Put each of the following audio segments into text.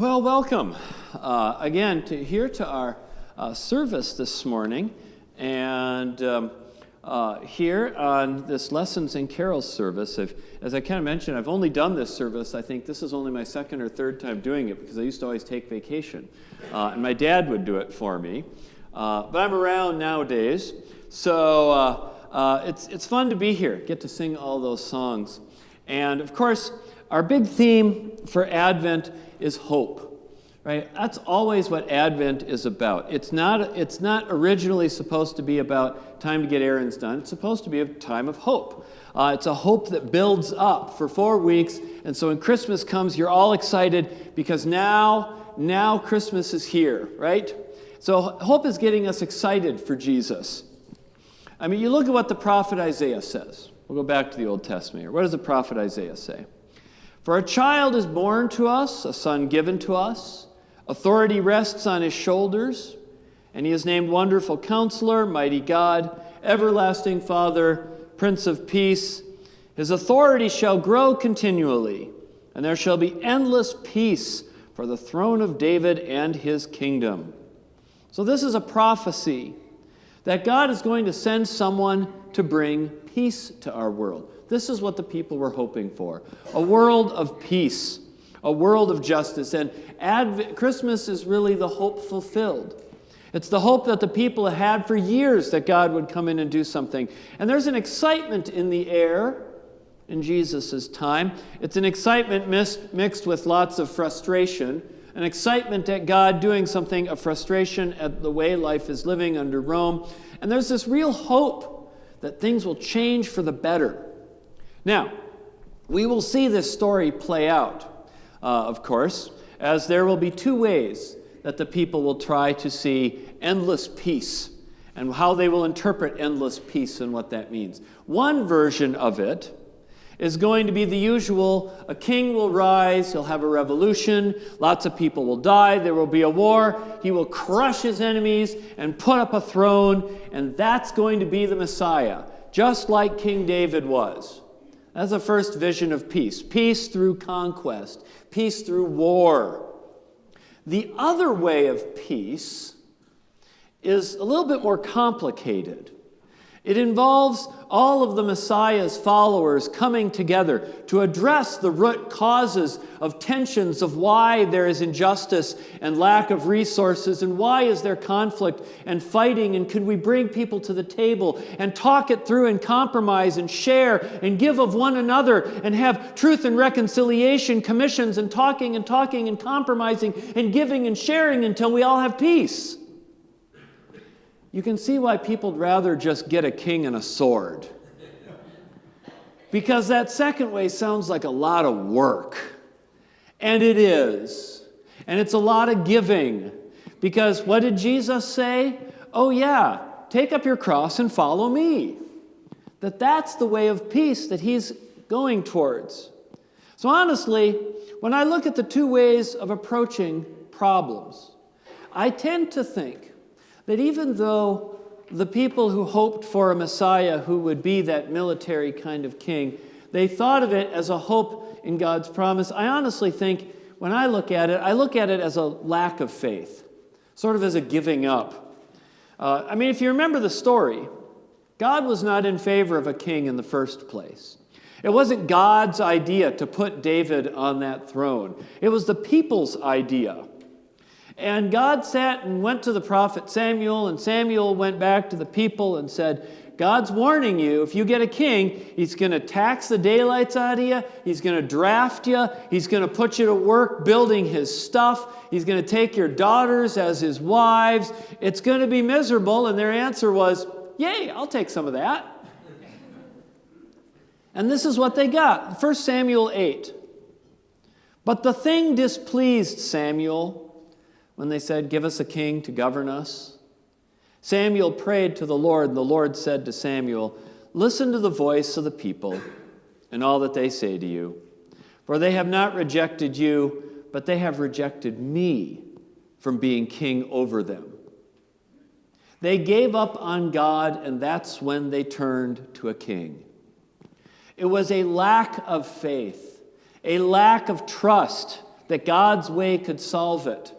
Well, welcome again to our service this morning, and here on this Lessons and Carols service. As I kind of mentioned, I've only done this service. I think this is only my second or third time doing it because I used to always take vacation, and my dad would do it for me. But I'm around nowadays, so it's fun to be here, get to sing all those songs, and of course, our big theme for Advent is hope, right? That's always what Advent is about. It's not originally supposed to be about time to get errands done. It's supposed to be a time of hope. It's a hope that builds up for 4 weeks, and so when Christmas comes, you're all excited because now Christmas is here, right? So hope is getting us excited for Jesus. I mean, you look at what the prophet Isaiah says. We'll go back to the Old Testament here. What does the prophet Isaiah say? For a child is born to us, a son given to us. Authority rests on his shoulders, and he is named Wonderful Counselor, Mighty God, Everlasting Father, Prince of Peace. His authority shall grow continually, and there shall be endless peace for the throne of David and his kingdom. So this is a prophecy that God is going to send someone to bring peace to our world. This is what the people were hoping for, a world of peace, a world of justice. And Christmas is really the hope fulfilled. It's the hope that the people have had for years that God would come in and do something. And there's an excitement in the air in Jesus' time. It's an excitement mixed with lots of frustration, an excitement at God doing something, a frustration at the way life is living under Rome. And there's this real hope that things will change for the better. Now, we will see this story play out, of course, as there will be 2 ways that the people will try to see endless peace and how they will interpret endless peace and what that means. One version of it is going to be the usual: a king will rise, he'll have a revolution, lots of people will die, there will be a war, he will crush his enemies and put up a throne, and that's going to be the Messiah, just like King David was. That's the first vision of peace. Peace through conquest. Peace through war. The other way of peace is a little bit more complicated. It involves all of the Messiah's followers coming together to address the root causes of tensions of why there is injustice and lack of resources, and why is there conflict and fighting, and could we bring people to the table and talk it through and compromise and share and give of one another and have truth and reconciliation commissions and talking and compromising and giving and sharing until we all have peace. You can see why people would rather just get a king and a sword. Because that second way sounds like a lot of work. And it is. And it's a lot of giving. Because what did Jesus say? Oh yeah, take up your cross and follow me. That's the way of peace that he's going towards. So honestly, when I look at the 2 ways of approaching problems, I tend to think that even though the people who hoped for a Messiah who would be that military kind of king, they thought of it as a hope in God's promise, I honestly think when I look at it as a lack of faith, sort of as a giving up. If you remember the story, God was not in favor of a king in the first place. It wasn't God's idea to put David on that throne. It was the people's idea. And God sat and went to the prophet Samuel, and Samuel went back to the people and said, God's warning you, if you get a king, he's going to tax the daylights out of you, he's going to draft you, he's going to put you to work building his stuff, he's going to take your daughters as his wives, it's going to be miserable. And their answer was, yay, I'll take some of that. And this is what they got. 1 Samuel 8. But the thing displeased Samuel when they said, give us a king to govern us. Samuel prayed to the Lord, and the Lord said to Samuel, listen to the voice of the people and all that they say to you. For they have not rejected you, but they have rejected me from being king over them. They gave up on God, and that's when they turned to a king. It was a lack of faith, a lack of trust that God's way could solve it.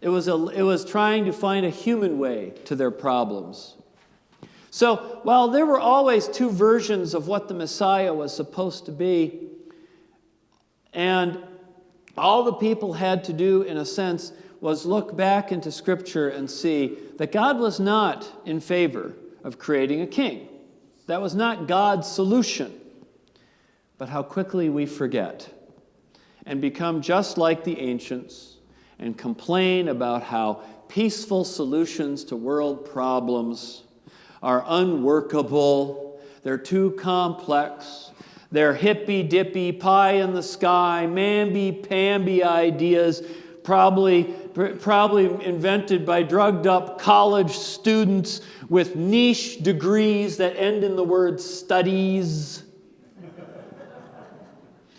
It was trying to find a human way to their problems. So while there were always two versions of what the Messiah was supposed to be, and all the people had to do, in a sense, was look back into Scripture and see that God was not in favor of creating a king. That was not God's solution. But how quickly we forget and become just like the ancients and complain about how peaceful solutions to world problems are unworkable, they're too complex, they're hippy-dippy, pie in the sky, mamby-pamby ideas, probably invented by drugged-up college students with niche degrees that end in the word studies.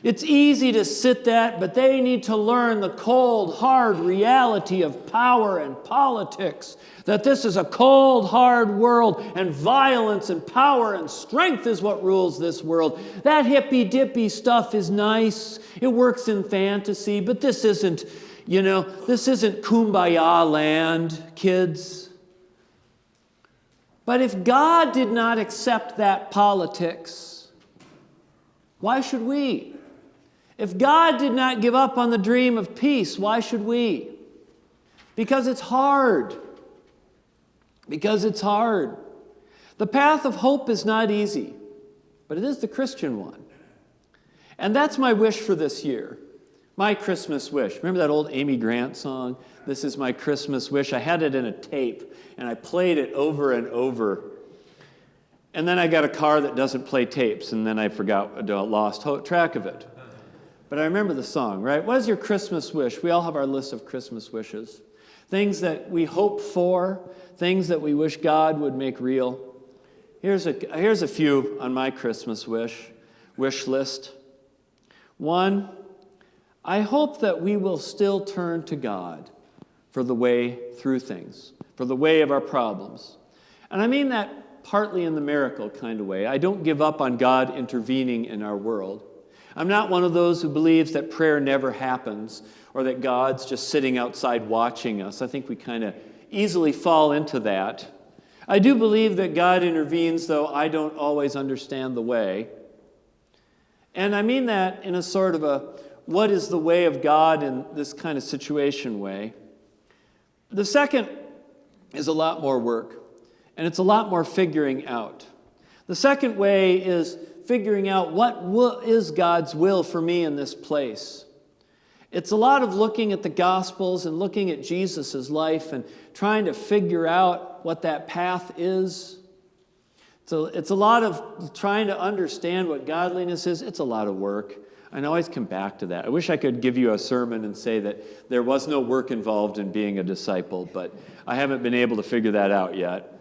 It's easy to sit that, but they need to learn the cold, hard reality of power and politics, that this is a cold, hard world, and violence and power and strength is what rules this world. That hippy-dippy stuff is nice. It works in fantasy, but this isn't, this isn't kumbaya land, kids. But if God did not accept that politics, why should we? If God did not give up on the dream of peace, why should we? Because it's hard. Because it's hard. The path of hope is not easy, but it is the Christian one. And that's my wish for this year. My Christmas wish. Remember that old Amy Grant song? This is my Christmas wish. I had it in a tape, and I played it over and over. And then I got a car that doesn't play tapes, and then I lost track of it. But I remember the song, right? What is your Christmas wish? We all have our list of Christmas wishes. Things that we hope for, things that we wish God would make real. Here's a few on my Christmas wish list. 1, I hope that we will still turn to God for the way through things, for the way of our problems. And I mean that partly in the miracle kind of way. I don't give up on God intervening in our world. I'm not one of those who believes that prayer never happens or that God's just sitting outside watching us. I think we kind of easily fall into that. I do believe that God intervenes, though I don't always understand the way. And I mean that in a sort of a, what is the way of God in this kind of situation way. The second is a lot more work, and it's a lot more figuring out. The second way is figuring out what is God's will for me in this place. It's a lot of looking at the Gospels and looking at Jesus' life and trying to figure out what that path is. It's a lot of trying to understand what godliness is. It's a lot of work. I always come back to that. I wish I could give you a sermon and say that there was no work involved in being a disciple, but I haven't been able to figure that out yet.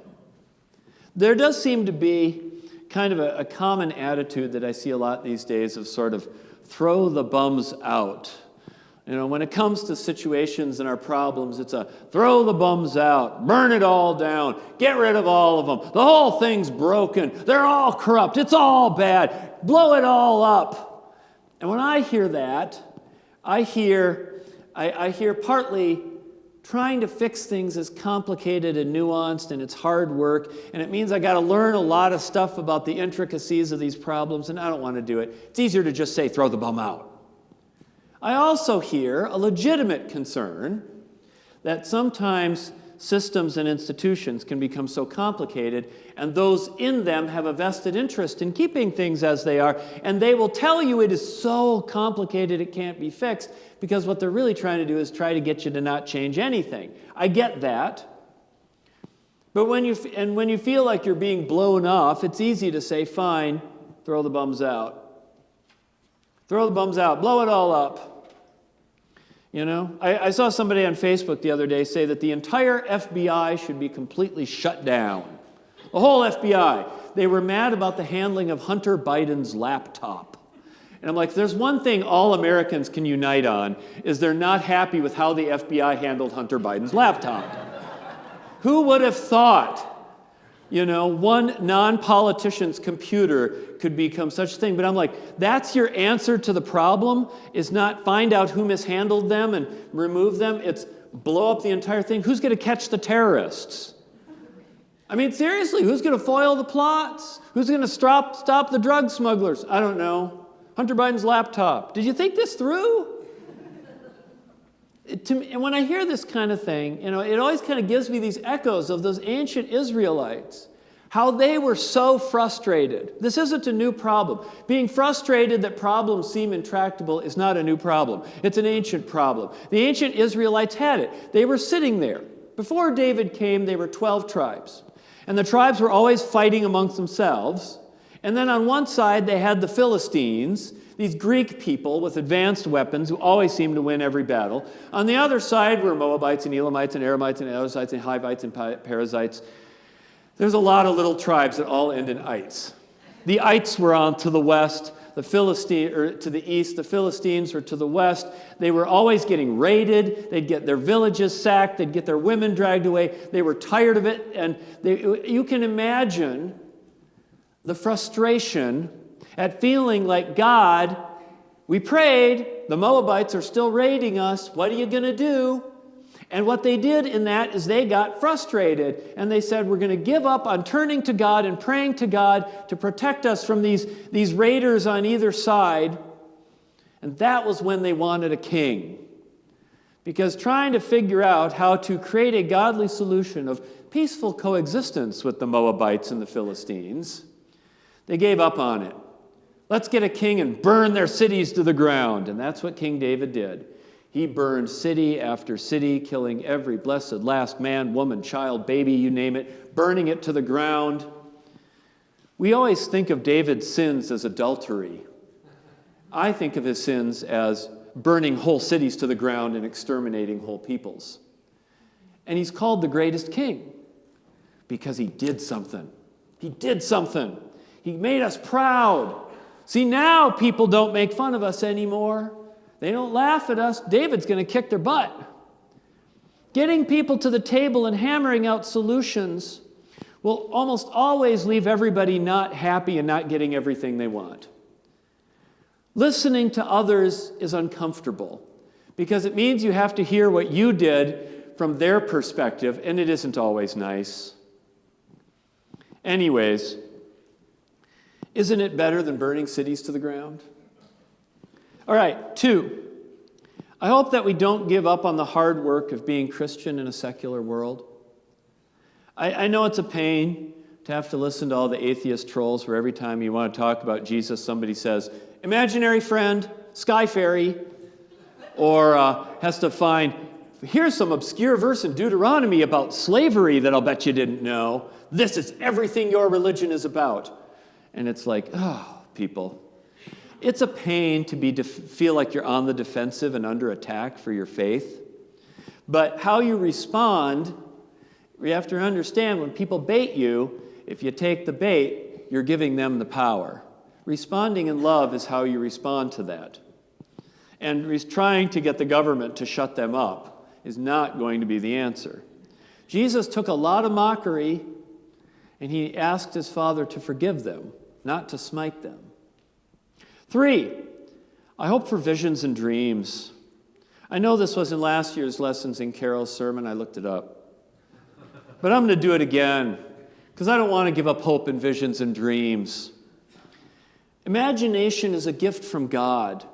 There does seem to be kind of a common attitude that I see a lot these days of sort of throw the bums out. When it comes to situations and our problems, it's a throw the bums out, burn it all down, get rid of all of them. The whole thing's broken. They're all corrupt. It's all bad. Blow it all up. And when I hear that, I hear partly trying to fix things is complicated and nuanced, and it's hard work, and it means I got to learn a lot of stuff about the intricacies of these problems, and I don't want to do it. It's easier to just say, throw the bum out. I also hear a legitimate concern that sometimes systems and institutions can become so complicated, and those in them have a vested interest in keeping things as they are, and they will tell you it is so complicated it can't be fixed, because what they're really trying to do is try to get you to not change anything. I get that. But when you feel like you're being blown off, it's easy to say, fine, throw the bums out. Throw the bums out. Blow it all up. I saw somebody on Facebook the other day say that the entire FBI should be completely shut down. The whole FBI. They were mad about the handling of Hunter Biden's laptop. And I'm like, there's one thing all Americans can unite on, is they're not happy with how the FBI handled Hunter Biden's laptop. Who would have thought one non-politician's computer could become such a thing. But I'm like, that's your answer to the problem, is not find out who mishandled them and remove them. It's blow up the entire thing. Who's going to catch the terrorists? I mean, seriously, who's going to foil the plots? Who's going to stop the drug smugglers? I don't know. Hunter Biden's laptop. Did you think this through? And when I hear this kind of thing, it always kind of gives me these echoes of those ancient Israelites, how they were so frustrated. This isn't a new problem. Being frustrated that problems seem intractable is not a new problem. It's an ancient problem. The ancient Israelites had it. They were sitting there. Before David came, they were 12 tribes. And the tribes were always fighting amongst themselves. And then on one side, they had the Philistines, these Greek people with advanced weapons who always seemed to win every battle. On the other side were Moabites and Elamites and Aramites and Edomites and Hivites and Perizzites. There's a lot of little tribes that all end in ites. The ites were on to the west, to the east. The Philistines were to the west. They were always getting raided. They'd get their villages sacked. They'd get their women dragged away. They were tired of it. And you can imagine the frustration at feeling like, God, we prayed, the Moabites are still raiding us, what are you going to do? And what they did in that is they got frustrated, and they said, we're going to give up on turning to God and praying to God to protect us from these raiders on either side. And that was when they wanted a king. Because trying to figure out how to create a godly solution of peaceful coexistence with the Moabites and the Philistines, they gave up on it. Let's get a king and burn their cities to the ground. And that's what King David did. He burned city after city, killing every blessed last man, woman, child, baby, you name it, burning it to the ground. We always think of David's sins as adultery. I think of his sins as burning whole cities to the ground and exterminating whole peoples. And he's called the greatest king because he did something. He did something. He made us proud. See, now people don't make fun of us anymore. They don't laugh at us. David's going to kick their butt. Getting people to the table and hammering out solutions will almost always leave everybody not happy and not getting everything they want. Listening to others is uncomfortable because it means you have to hear what you did from their perspective, and it isn't always nice. Anyways, isn't it better than burning cities to the ground? All right, 2. I hope that we don't give up on the hard work of being Christian in a secular world. I know it's a pain to have to listen to all the atheist trolls where every time you want to talk about Jesus, somebody says, imaginary friend, sky fairy, or has to find, here's some obscure verse in Deuteronomy about slavery that I'll bet you didn't know. This is everything your religion is about. And it's like, oh, people. It's a pain to feel like you're on the defensive and under attack for your faith. But how you respond, you have to understand when people bait you, if you take the bait, you're giving them the power. Responding in love is how you respond to that. And trying to get the government to shut them up is not going to be the answer. Jesus took a lot of mockery, and he asked his Father to forgive them, not to smite them. 3, I hope for visions and dreams. I know this was in last year's Lessons in Carol's sermon. I looked it up. But I'm going to do it again because I don't want to give up hope and visions and dreams. Imagination is a gift from God.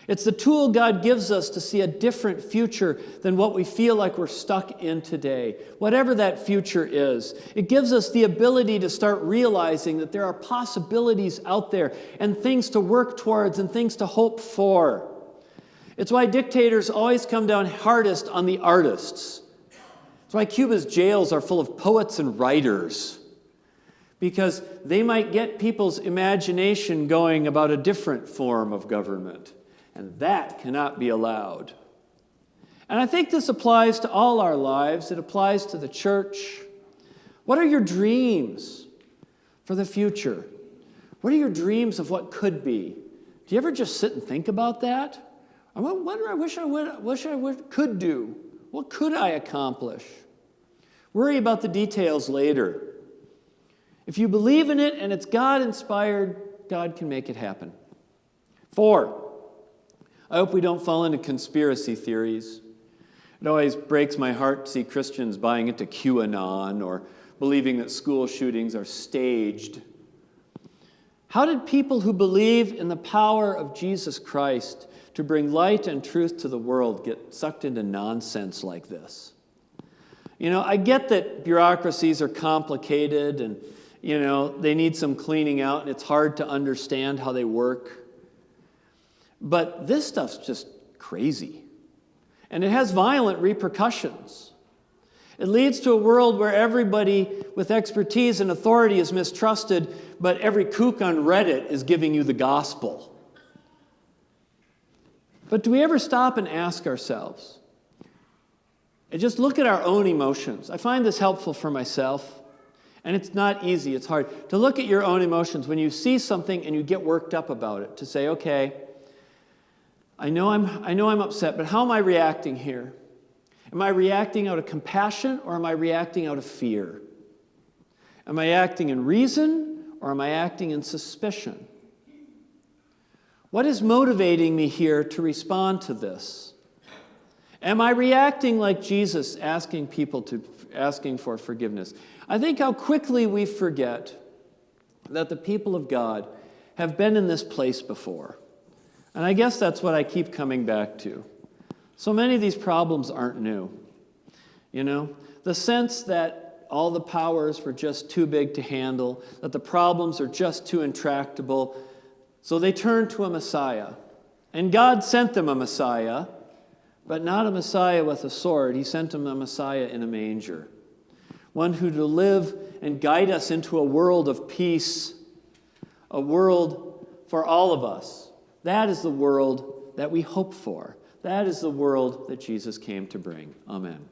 It's the tool God gives us to see a different future than what we feel like we're stuck in today. Whatever that future is, it gives us the ability to start realizing that there are possibilities out there and things to work towards and things to hope for. It's why dictators always come down hardest on the artists. It's why Cuba's jails are full of poets and writers, because they might get people's imagination going about a different form of government. And that cannot be allowed. And I think this applies to all our lives. It applies to the church. What are your dreams for the future? What are your dreams of what could be? Do you ever just sit and think about that? I wonder, I wish I could do. What could I accomplish? Worry about the details later. If you believe in it and it's God-inspired, God can make it happen. 4, I hope we don't fall into conspiracy theories. It always breaks my heart to see Christians buying into QAnon or believing that school shootings are staged. How did people who believe in the power of Jesus Christ to bring light and truth to the world get sucked into nonsense like this? I get that bureaucracies are complicated and, they need some cleaning out and it's hard to understand how they work. But this stuff's just crazy. And it has violent repercussions. It leads to a world where everybody with expertise and authority is mistrusted, but every kook on Reddit is giving you the gospel. But do we ever stop and ask ourselves, and just look at our own emotions? I find this helpful for myself, and it's not easy, it's hard, to look at your own emotions when you see something and you get worked up about it, to say, okay, I know I'm upset, but how am I reacting here? Am I reacting out of compassion or am I reacting out of fear? Am I acting in reason or am I acting in suspicion? What is motivating me here to respond to this? Am I reacting like Jesus, asking for forgiveness? I think how quickly we forget that the people of God have been in this place before. And I guess that's what I keep coming back to. So many of these problems aren't new. The sense that all the powers were just too big to handle, that the problems are just too intractable, so they turned to a Messiah. And God sent them a Messiah, but not a Messiah with a sword. He sent them a Messiah in a manger. One who to live and guide us into a world of peace, a world for all of us. That is the world that we hope for. That is the world that Jesus came to bring. Amen.